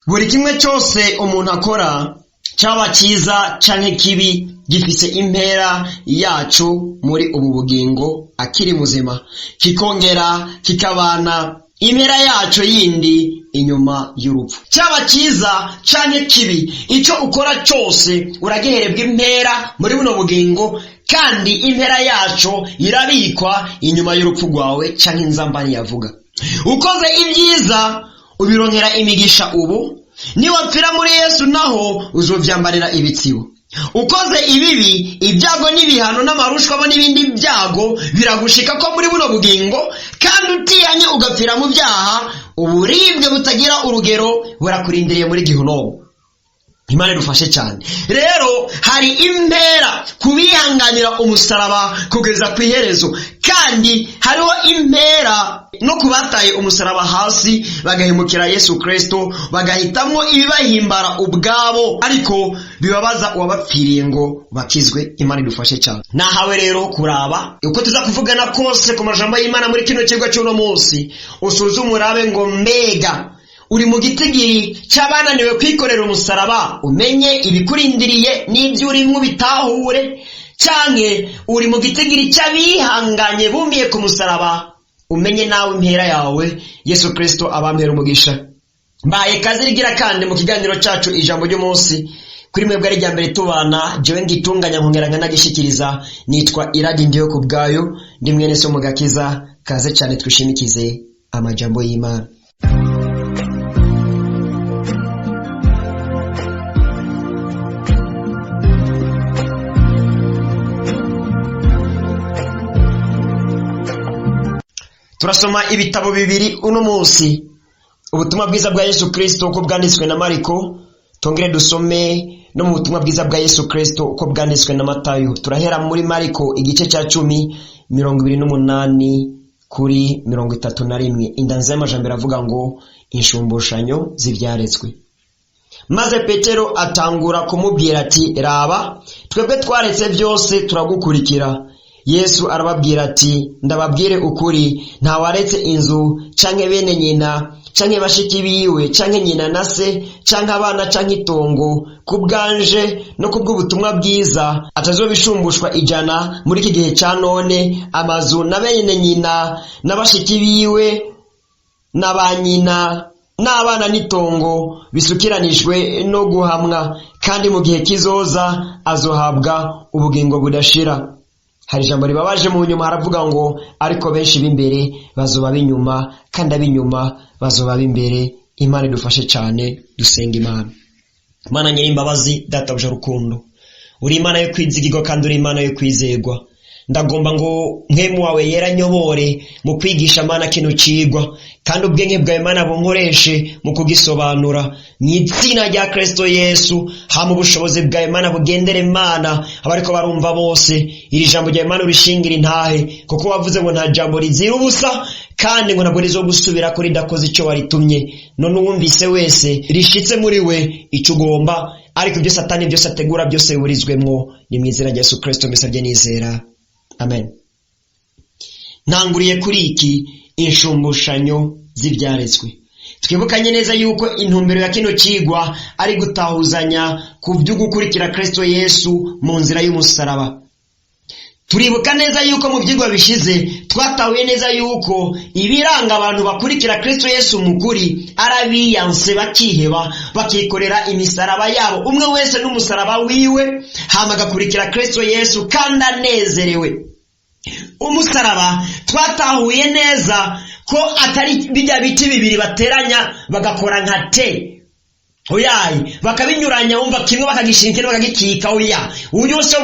Buri kimwe cyose umuntu akora, cyaba cyiza canke kibi, gifise impera yacu muri ubu bugingo akiri muzima, kikongera kikabana impera yacu yindi inyuma y'urupfu. Cyaba cyiza canke kibi, icyo ukora cyose uragiherebwa impera muri buno bugingo, kandi impera yacu irabikwa inyuma y'urupfu rwawe canke inzambani yavuga. Ukoze ibyiza ubironkera imigisha ubu, niwapfira muri Yesu naho uzovyambarira ibitsibo. Ukoze ibibi, ibyago n'ibihano n'amarushwa n'ibindi byago biragushika ko muri buno bugingo, kandi utiyanye ugapfira mu byaha, uburibwe butagira urugero burakurindiriye muri Gihinomu. Imana idufashe cyane. Rero hari impera kubihanganira umusaraba kugeza ku iherezo, kandi hariho impera no kubataye umusaraba hasi bagahimukira Yesu Kristo, bagahitamwo ibibahimbara ubwabo ariko bibabaza uwabapfiriye ngo bakizwe. Imana idufashe cyane. Nahawe rero kuraba uko tuza kuvugana kose ku majambo y'Imana muri kino kigo cy'uno munsi, usuzume urabe ngo mbega uri mu gitigiri cy'abananiwe kwikorera umusaraba, umenye ibikurindiriye n'ibyo urimo bitahure, canke uri mu gitigiri cy'abihanganye bumiye ku musaraba, umenye nawe impera yawe. Yesu Kristo abampera umugisha. Mbaye kazirigira kandi mu kiganiro cyacu ijambo ry'umunsi, kuri mwebwe ari rya mbere tubana, jewe ngitunganya nkongera nkanagishikiriza, nitwa Iradi Ndiyo kubwayo, ndi mwene so mugakiza. Kaze cyane twishimikize amajambo y'Imana. Turasoma ibitabo bibiri uno munsi, ubutumwa bwiza bwa Yesu Kristo uko bwanditswe na Mariko, tongere dusome no mu butumwa bwiza bwa Yesu Kristo uko bwanditswe na Matayo. Turahera muri Mariko igice cya 10:28 kuri 31. Indanzi y'amajambo avuga ngo inshumbushanyo z'ibyaretswe. Maze Petero atangura kumubwira ati, raba, twebwe twaretse byose turagukurikira. Yesu arababwira ati, ndababwire ukuri, nta waretse inzu canke bene nyina canke bashiki biwe canke nyina na se canke abana canke itongo kubwanje no kubw'ubutumwa bwiza atazobishumbushwa 100 muri iki gihe cya none, amazu na bene nyina n'abashiki biwe n'abanyina n'abana n'itongo bisukiranijwe no guhamwa, kandi mu gihe kizoza azohabwa ubugingo budashira. Hari ijambo ribabaje mu nyuma, haravuga ngo ariko benshi b'imbere bazoba b'inyuma, kandi ab'inyuma bazoba b'imbere. Imana idufashe cyane. Dusenga Imana. Imana nyirimbabazi, databuja rukundo, uri Imana yo kwizigirwa kandi uri Imana yo kwizegwa. Ndagomba ngo mwemu wawe yera nyobore mu kwigisha Mana kino cigwa, kandi ubwenge bwawe Mana bunkoreshe mu kugisobanura mu izina rya Kristo Yesu. Hama ubushobozi bwawe Mana bugendere Mana abariko barumva bose, iri jambo ryawe Mana urishingira intahe, kuko wavuze ngo nta jambo rizira ubusa, kandi ngo ntabwo rizogusubira kuri dakoze icyo waritumye. None uwumvise wese rishitse muri we icyo ugomba, ariko ibyo Satani byose ategura byose biburizwemwo. Ni mu izina rya Yesu Kristo mbisabye nizera, amen. Ntanguriye kuri iki inshumbushanyo z'ibyaretswe. Twibukanye neza yuko intumbero ya kino cigwa ari gutahuzanya ku byo gukurikira Kristo Yesu mu nzira y'umusaraba. Turibuka neza yuko mu byigwa bishize twatahuye neza yuko ibiranga abantu bakurikira Kristo Yesu mukuri arabiyanse, bakiheba, bakikorera imisaraba yabo, umwe wese n'umusaraba wiwe, hama agakurikira Kristo Yesu kandi anezerewe. Umusaraba twatahuye neza ko atari bijya biti bibiri bateranya bagakora nka te, oyayi bakabinyuranya, wumva kimwe bakagishinga bakagikika. Oya, uyu wose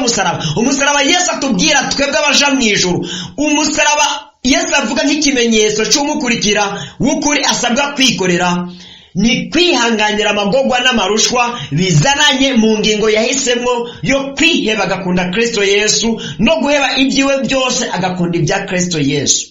umusaraba Yesu atubwira twebwe abaja mu ijuru. Umusaraba Yesu avuga nk'ikimenyetso cy'umukurikira w'ukuri asabwa kwikorera, ni kwihanganira amagorwa n'amarushwa bizananye mu ngingo yahisemo yo kwiheba agakunda Kristo Yesu, no guheba ibyiwe byose agakunda ibya Kristo Yesu.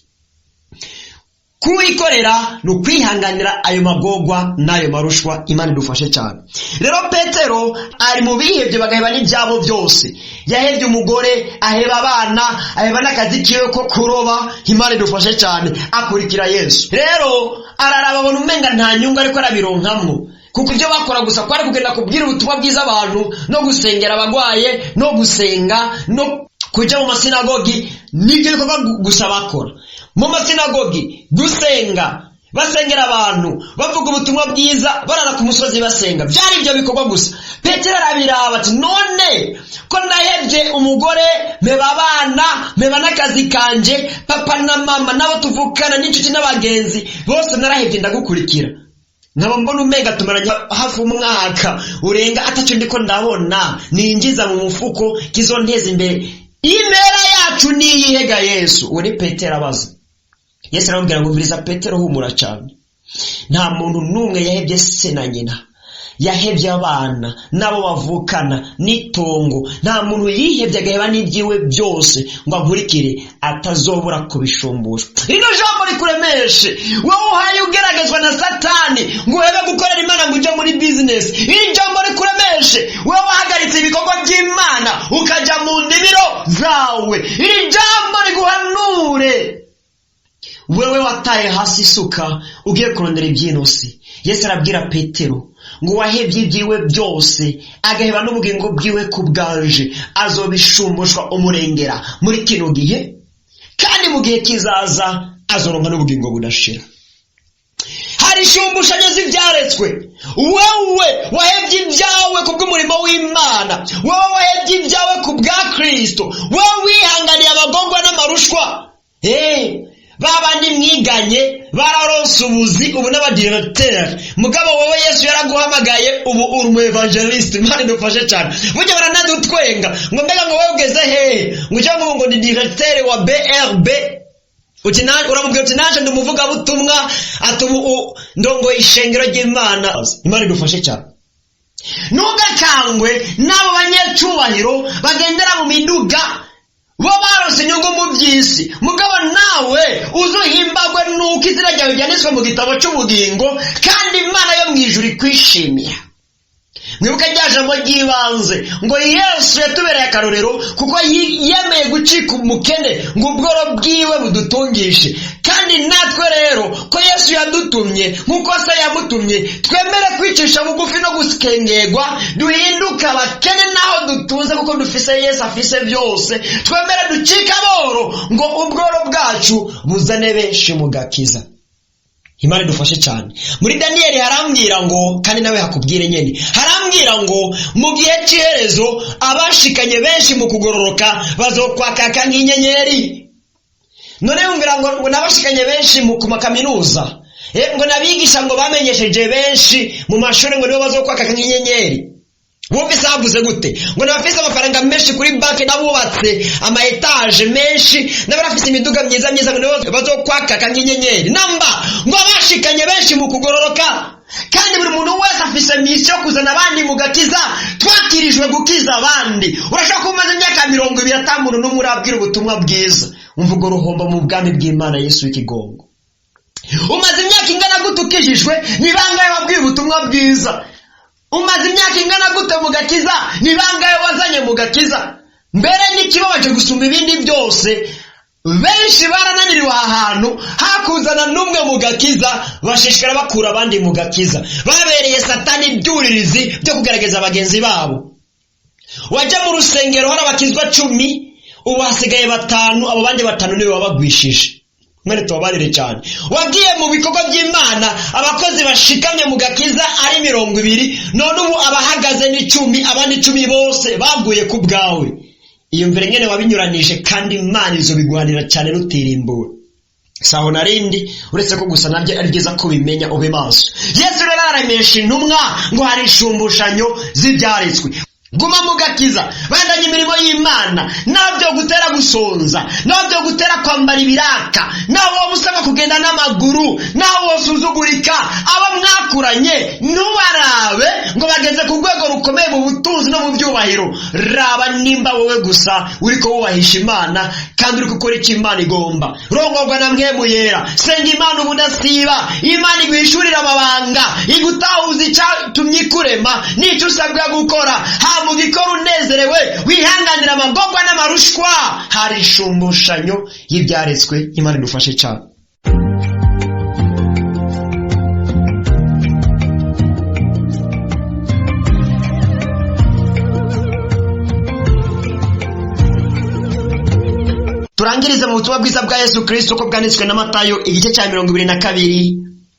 Kuwikorera ni ukwihanganira ayo magorwa n'ayo marushwa. Imana idufashe cyane. Rero Petero ari mu bihebye bagaheba n'ibyabo byose. Yahebye umugore, aheba abana, aheba n'akazi kiwe ko kuroba. Imana idufashe cyane, akurikira Yesu. Rero araraba abona umenga nta nyungu ariko arabironkamwo, kuko ibyo bakora gusa kwari kugenda kubwira ubutumwa bwiza abantu no gusengera abagwaye no gusenga no kuja mu masinagogi. Nibyo bikorwa gusa bakora mu masinagogi, gusenga, basengera abantu, bavuga ubutumwa bwiza, barara ku musozi basenga. Byari ibyo bikorwa gusa. Petero arabiraba ati none ko nahebye umugore, meba abana, meba n'akazi kanje, papa na mama nabo tuvukana n'inshuti n'abagenzi bose narahebye ndagukurikira. Nkaba mbona umenga tumaranye hafi umwaka urenga ataco ndiko ndabona ninjiza mu mufuko kizonteza imbere. Imera yacu niyihega Yesu. Uwo ni Petero abaza. Yesu aramubwira ngo viriza Petero, humura cyane. Nta muntu n'umwe yahebye se na nyina, yahebye abana nabo bavukana n'itongo. Nta muntu yihebye agaheba n'ibyiwe byose ngo ankurikire atazobura kubishumbusha. Ino jambo rikuremeshe wowe uhaye ugeragezwa na Satani ngo uhebe gukorera Imana ngo uje muri business. Iri jambo rikuremeshe wowe wahagaritse ibikorwa by'Imana ukaja mu ndimiro zawe. Iri jambo riguhanure wewe wataye hasi isuka ugiye kurondera ibyinosi. Yesu arabwira Petero ngo wahebye ibyiwe byose agaheba n'ubugingo bwiwe ku bwanje azobishumbushwa umurengera muri kino gihe, kandi mu gihe kizaza azoronka n'ubugingo budashira. Hari ishumbushanyo z'ibyaretswe. Wewe wahebye ibyawe kubw'umurimo w'Imana, wewe wahebye ibyawe ku bwa Kristo, wewe wihanganiye amagorwa n'amarushwa. Babandi mwiganye bararonse ubuzi ubu n'abadirecteur. Mugabo wowe Yesu yaraguhamagaye ubu uri mu evangeliste. Imana idufashe cyane. Burya baranadutwenga ngo mbega ngo wowe ugeze hehe, ngo uje ngo ndi directeur wa BRB. Uramubwira uti naje ndumuvuga butumwa atubu ndongo ishengero ry'Imana. Imana idufashe cyane. Ntugakangwe n'abo banyecubahiro bagendera mu miduga bo barose inyungu mu by'isi. Mugabo nawe uzuhimbagwe nuko izina ryawe ryanditswe mu gitabo cy'ubugingo kandi Imana yo mu ijuru ikwishimira. Mwibuke rya jambo ry'ibanze ngo Yesu yatubereye akarorero kuko yemeye gucika umukene ngo ubworo bwiwe budutungishe. Kandi natwe rero ko Yesu yadutumye nk'uko se yamutumye, twemere kwicisha bugufi no gukengerwa, duhinduka abakene naho dutunze kuko dufise Yesu afise byose. Twemere ducika boro ngo ubworo bwacu buzane benshi mu gakiza. Imana idufashe cyane. Muri Danieli harambwira ngo, kandi nawe hakubwire nyene, harambwira ngo mu gihe cy'iherezo abashikanye benshi mu kugororoka bazokwakaka nk'inyenyeri. None yumvira ngo nabashikanye benshi mu kumakaminuza, ngo nabigisha ngo bamenyesheje benshi mu mashuri ngo nibo bazokwakaka nk'inyenyeri. Wumvise havuze gute? Ngo nabafise amafaranga menshi kuri banki, nabubatse ama etage menshi, nabarafise imiduga myiza myiza ngo nibo bazokwakaka nk'inyenyeri. Namba ngo abashikanye benshi mu kugororoka, kandi buri muntu wese afise mission kuzana abandi mu gakiza. Twakirijwe gukiza abandi. Urashaka kumaza imyaka 20 atamuntu n'umwe urabwira ubutumwa bwiza. Umvugo ruhomba mu bwami bw'Imana Yesu w'ikigongo. Umaze imyaka ingana gute ukijijwe? Ni bangahe wabwira ubutumwa bwiza? Umaze imyaka ingana gute mu gakiza? Ni bangahe wazanye mu gakiza? Mbere n'ikibabaje gusumba ibindi byose, benshi barananiriwe ahantu hakuzana n'umwe mu gakiza, bashishikara bakura abandi mu gakiza. Babereye Satani ibyuririzi byo kugaragaza abagenzi babo. Wajya mu rusengero hari abakizwa 10, ubu hasigaye 5, abo bandi 5 niwe wabagwishije. Mwene tubabarire cyane. Wagiye mu bikorwa by'Imana abakozi bashikamye mu gakiza ari 20, none ubu abahagaze ni 10, abandi 10 bose baguye ku bwawe. Iyo mbere nyene wabinyuranije kandi Imana izo biguhanira cyane rutirimbura. Saho narindi uretse ko gusa nabyo ari byiza ko bimenya ube maso. Yesu rero aremesha intumwa ngo hari ishumbushanyo z'ibyaritswe. Guma mu gakiza, bandanye imirimo y'Imana, nabyo gutera gusonza, nabyo gutera kwambara ibiraka, naho musaba kugenda n'amaguru, naho wosuzugurika, aba mwakuranye nubarabe ngo bageze ku rwego rukomeye mu butunzi no mu byubahiro. Raba nimba wowe gusa uriko wubahisha Imana kandi uriko ukora icyo Imana igomba. Rongorwa na Mpwemu Yera, senga Imana ubudasiba. Imana igwishurira amabanga, igutahuza icyatumye ikurema n'icyo usabwa gukora. Mu gikora unezerewe wihanganira amagorwa n'amarushwa. Hari ishumbushanyo y'ibyaretswe. Imana idufashe cyane. turangirize mu butumwa bwiza bwa Yesu Kristo ko bwanditswe na Matayo igice cya 22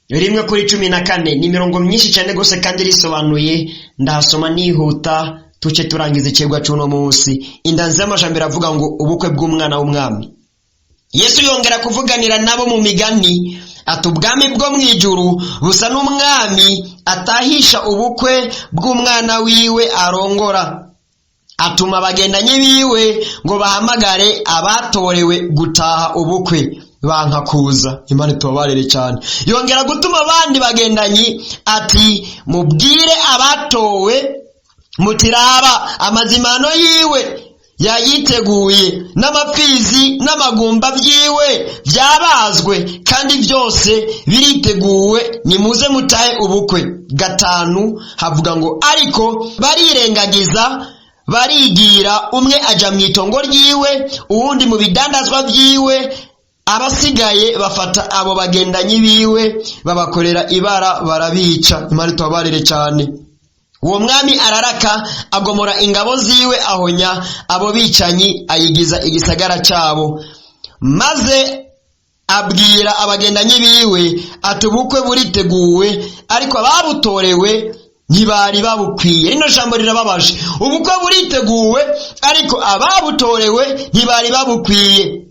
rimwe kuri 14. Ni mirongo myinshi cyane gose kandi risobanuye, ndasoma nihuta tuce turangiza icegwa cy'uno munsi. Indanzi y'amajambo iravuga ngo ubukwe bw'umwana w'umwami. Yesu yongera kuvuganira nabo mu migani ati ubwami bwo mwijuru busa n'umwami atahisha ubukwe bw'umwana wiwe arongora, atuma abagendanyi biwe ngo bahamagare abatorewe gutaha ubukwe, banka kuza. Imana itubabarire cyane. Yongera gutuma abandi bagendanyi ati mubwire abatowe mutiraba amazimano yiwe yayiteguye, n'amapfizi n'amagumba byiwe byabazwe kandi byose biriteguwe, nimuze mutahe ubukwe. 5 havuga ngo ariko barirengagiza barigira, umwe aja mu itongo ryiwe uwundi mu bidandazwa byiwe, abasigaye bafata abo bagendanyi biwe babakorera ibara barabica. Imana itubabarire cyane. Uwo mwami araraka agomora ingabo ziwe, ahonya abo bicanyi ayigiza igisagara cyabo, maze abwira abagendanyi biwe ati ubukwe buriteguwe ariko ababutorewe ntibari babukwiye. Rino jambo rirababaje. Ubukwe buriteguwe ariko ababutorewe ntibari babukwiye.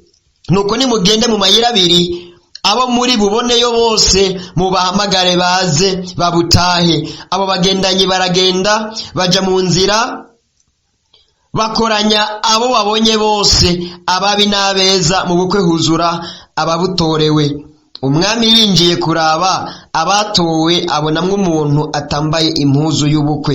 Nuko nimugende mu mayira abiri, abo muri buboneyo bose mubahamagare baze babutahe. Abo bagendanyi baragenda baja mu nzira, bakoranya abo babonye bose, ababi n'abeza. Mu bukwe huzura ababutorewe. Umwami yinjiye kuraba abatowe abonamwe umuntu atambaye impuzu y'ubukwe.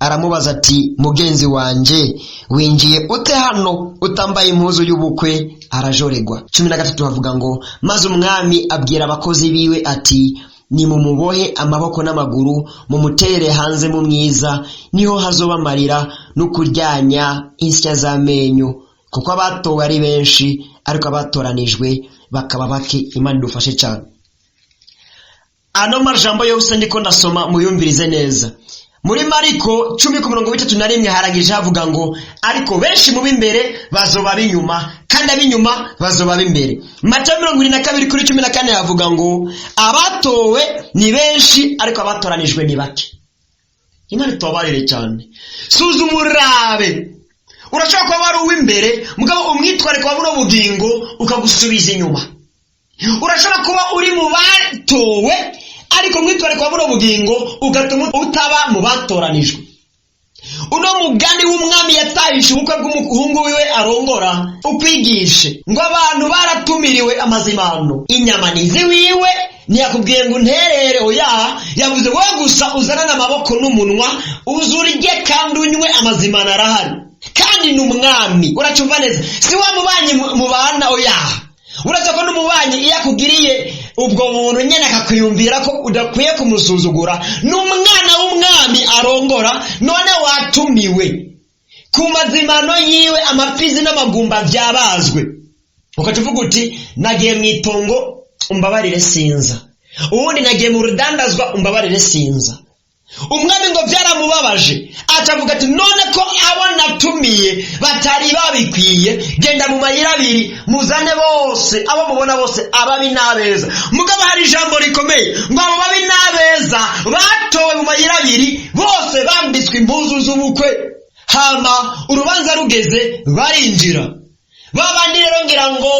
Aramubaza ati mugenzi wanje, winjiye ute hano utambaye impuzu y'ubukwe? Arajoregwa. 13 havuga ngo maze umwami abwira abakozi biwe ati nimumubohe amaboko n'amaguru, mumutere hanze mu mwiza, niho hazoba amarira no kuryanya insya z'amenyo, kuko abatowe ari benshi ariko abatoranijwe bakaba bake. Imana idufashe cyane. Ano majambo yose ndiko ndasoma muyumvirize neza. Muri Mariko 10:31 haragije havuga ngo ariko benshi mu b'imbere bazoba binyuma kandi abinyuma bazoba b'imbere. Matayo 22:14 havuga ngo abatowe ni benshi ariko abatoranijwe ni bake. Imana itubabarire cyane. Suzuma urabe. Urashaka kuba wari uw'imbere mugabo umwitware kwa buno bugingo ukagusubiza inyuma. Urashaka kuba uri mu batowe ariko mwitware kwa buno bugingo ugatuma utaba mu batoranijwe. Uno mugani w'umwami yatahisha ubukwe bw'umuhungu wiwe arongora ukwigishe ngo abantu baratumiriwe amazimano. Inyama nizi wiwe ntiyakubwiye ngo unterere, oya, yavuze wowe gusa uzana n'amaboko n'umunwa uzurye kandi unywe, amazimano arahari kandi n'umwami. Uracumva neza? Si wa mubanyi mu bana, oya, urashaka n'umubanyi iyo akugiriye ubwo muntu nyene akakwiyumvira ko udakwiye kumusuzugura. N'umwana w'umwami arongora, none watumiwe ku mazimano yiwe, amapfizi n'amagumba byabazwe. Ukavuga uti nagiye mu itongo umbabarire sinza, ubundi nagiye mu rudandazwa umbabarire sinza. Umwami ngo byaramubabaje, atavuga ati none ko abo natumiye batari babikwiye, genda mu mayira abiri muzane bose, abo mubona bose ababi n'abeza. Mugabo hari ijambo rikomeye ngo abo babi n'abeza batowe mu mayira abiri, bose bambitswe impuzu z'ubukwe. Hama urubanza rugeze barinjira. Babandi rero ngira ngo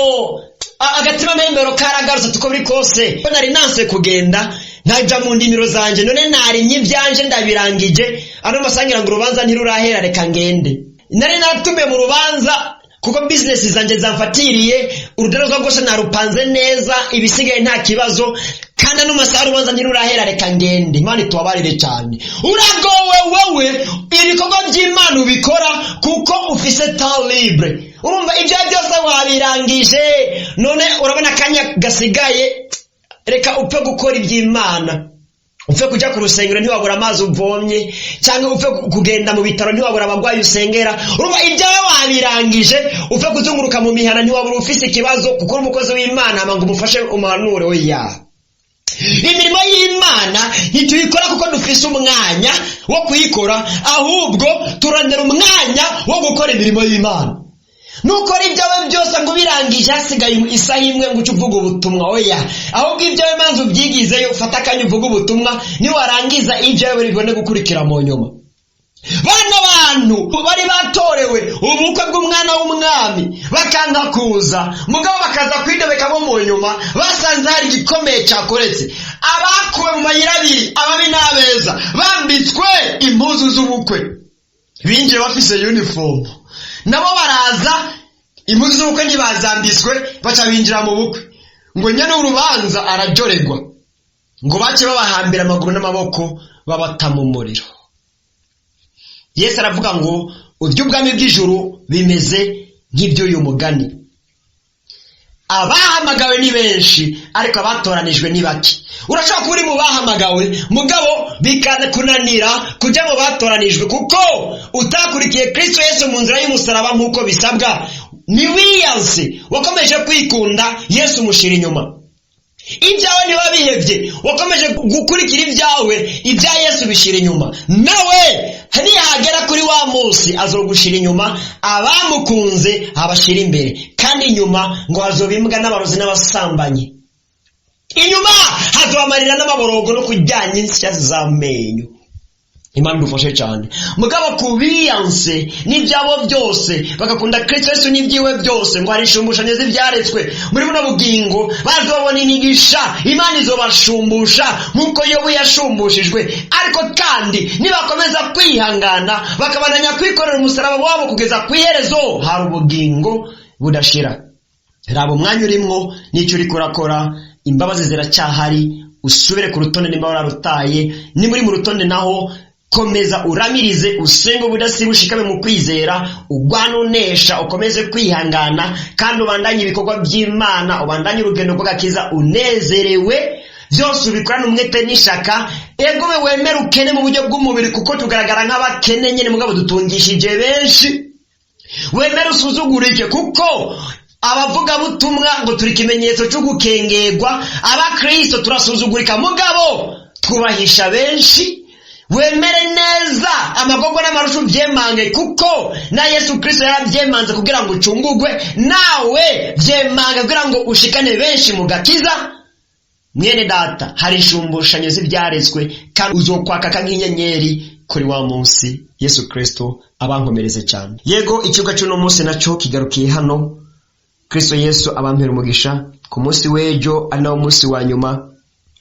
agatima membero karagarutse tuko biri kose, nari nanse kugenda naja mu ndimiro zanje, none narimye ibyanje ndabirangije, ano masangira ngo urubanza ntirurahera reka ngende. Nari natume mu rubanza kuko business zanje zamfatiriye, urudarozwa rwose narupanze neza, ibisigaye nta kibazo, kandi ano masaha urubanza ntirurahera reka ngende. Imana itubabarire cyane. Uragowe wowe ibikorwa by'Imana ubikora kuko ufise temps libre. Urumva ibyo byose wabirangije, none urabona kanya gasigaye, reka upfe gukora iby'Imana. Upfe kujya ku rusengero ntiwabura amazi uvomye, cyangwa upfe kugenda mu bitaro ntiwabura abagwayi usengera. Urumva ibyo wabirangije, upfe kuzunguruka mu mihana ntiwabura ufise ikibazo kuko umukozi w'Imana amangu umufashe umuhanure. Oya, imirimo y'Imana ntituyikora kuko dufise umwanya wo kuyikora, ahubwo turondera umwanya wo gukora imirimo y'Imana. nukora ibyawe byose ngo birangije hasigaye isaha imwe ngo uvuge ubutumwa. Oya, ahubwo ibyawe manzi ubyigizeyo, ufata akanya uvuge ubutumwa, niwarangiza ibyawe bibone gukurikira mu nyuma. Bano bantu bari batorewe ubukwe bw'umwana w'umwami bakanga kuza, mugabo bakaza kwidebeka bo mu nyuma, basanze hari igikomeye cyakoretse. Abakuwe mu mayira abiri, ababi n'abeza, bambitswe impuzu z'ubukwe, binjiye bafise uniform. Nabo baraza, impuzu z'ubukwe ntibazambitswe, baca binjira mu bukwe. Ngo nyene urubanza arajoregwa, ngo bace babahambira amaguru n'amaboko babata mu muriro. Yesu aravuga ngo iby'ubwami bw'ijuru bimeze nk'iby'uyu mugani. Abahamagawe ni benshi, ariko abatoranijwe ni bake. Urashobora kuba uri mu bahamagawe, mugabo bikakunanira kujya mu batoranijwe, kuko utakurikiye Kristo Yesu mu nzira y'umusaraba nk'uko bisabwa. Ni wiyanse, wakomeje kwikunda, Yesu umushira inyuma. Ibyawe niba bihebye, wakomeje gukurikira ibyawe, ibya Yesu bishira inyuma. Nawe niyahagera kuri wa munsi azogushira inyuma, abamukunze abashira imbere, kandi inyuma ngo hazobimbwa n'abarozi n'abasambanyi. Inyuma hazobamarira n'amaborogo no kujyanya insya z'amenyo. Imana idufashe cyane. Mugabo kubiyanse n'ibyabo byose, bagakunda Kristo Yesu n'ibyiwe byose, ngo hari inshumbushanyo z'ibyaretswe muri buno bugingo, bazobona imigisha, Imana izobashumbusha nk'uko Yobu yashumbushijwe. Ariko kandi nibakomeza kwihangana, bakabandanya kwikorera umusaraba wabo kugeza ku iherezo, hari ubugingo budashira. Raba umwanya urimwo n'icyo uriko urakora, imbabazi ziracyahari. Usubire ku rutonde nimba wararutaye, ni muri mu rutonde naho komeza uramirize, usenge ubudasiba, ushikame mu kwizera, ugwana unesha, ukomeze kwihangana, kandi ubandanye ibikorwa by'Imana, ubandanye urugendo rw'agakiza unezerewe, byose ubikorana umwete n'ishaka. Ego we wemere ukene mu buryo bw'umubiri, kuko tugaragara nk'abakene nyene, mugabo dutungishije benshi. Wemere usuzugurike, kuko abavuga butumwa ngo turi ikimenyetso cyo gukengerwa, abakristo turasuzugurika, mugabo twubahisha benshi. Wemere neza amagorwa n'amarusho byemange, kuko na Yesu Kristo yarabyemanze kugira ngo ucungugwe, nawe byemange kugira ngo ushikane benshi mu gakiza. Mwene data, hari inshumbushanyo z'ibyaretswe, kandi uzokwaka nk'inyenyeri kuri wa munsi Yesu Kristo abankomereze cyane. Yego, ikigo cy'uno munsi nacyo kigarukiye hano. Kristo Yesu abampera umugisha. Ku munsi w'ejo ari nawo munsi wa nyuma,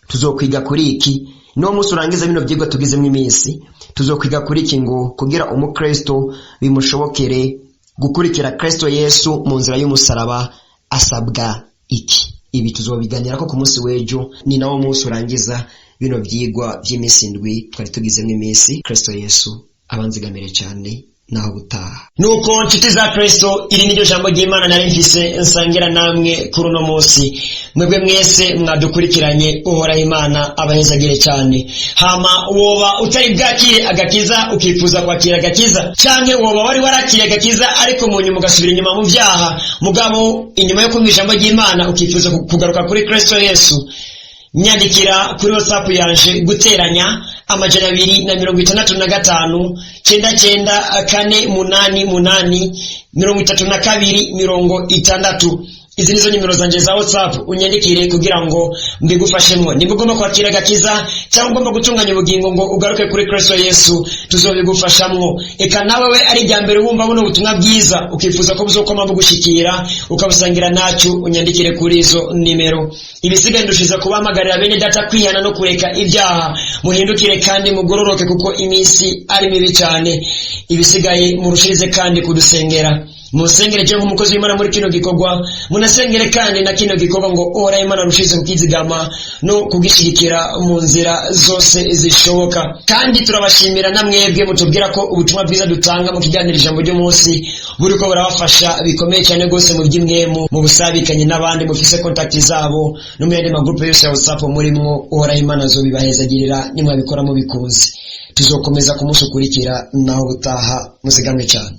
tuzokwiga kuri iki. No munsi urangiza bino byigwa tugizemo iminsi, tuzokwiga kuri iki ngo kugira umukristo bimushobokere gukurikira Kristo Yesu mu nzira y'umusaraba asabwa iki. Ibi tuzobiganira ko ku munsi w'ejo, ni nawo munsi urangiza bino byigwa by'iminsi ndwi twari tugizemo iminsi. Kristo Yesu abanzigamire cyane, naho gutaha. Nuko nshuti za Kristo, iri niryo jambo ry'Imana nari mfise nsangira namwe kuri uno munsi. Mwebwe mwese mwadukurikiranye, Uhoraho Imana abahezagire cyane. Hama woba utari bwakire agakiza ukifuza kwakira agakiza, canke woba wari warakiriye agakiza ariko mu nyuma ugasubira inyuma mu byaha, mugabo inyuma yo kumva ijambo ry'Imana ukifuza kugaruka kuri Kristo Yesu, nyandikira kuri WhatsApp yanje guteranya 255 9948883260. Izi nizo nimero zanje za WhatsApp, unyandikire kugira ngo mbigufashemwo. Nimba ugomba kwakira agakiza cyangwa ugomba gutunganya ubugingo ngo ugaruke kuri Kristo Yesu, tuzobigufashamwo. Eka nawe we ari rya mbere wumva buno butumwa bwiza, ukifuza ko buzokoma bugushikira, ukabusangira nacyo, unyandikire kuri izo nimero. Ibisigaye ndushiza kubahamagarira bene data kwihana no kureka ibyaha, muhindukire kandi mugororoke, kuko iminsi ari mibi cyane. Ibisigaye murushirize kandi kudusengera. Musengere je nk'umukozi w'Imana muri kino gikorwa, munasengere kandi na kino gikorwa ngo Uhoraho Imana rushize kukizigama no kugishigikira mu nzira zose zishoboka. Kandi turabashimira namwebwe mutubwira ko ubutumwa bwiza dutanga mu kiganiro ijambo ry'umunsi buriko burabafasha bikomeye cyane gose mu by'imwemu, mu busabikanye n'abandi mufise contact zabo no mu yandi magroupe yose ya WhatsApp murimwo. Uhoraho Imana azobibahezagirira nimwabikora mu bikunze. Tuzokomeza kumusukurikira naho gutaha, muzigamwe cyane.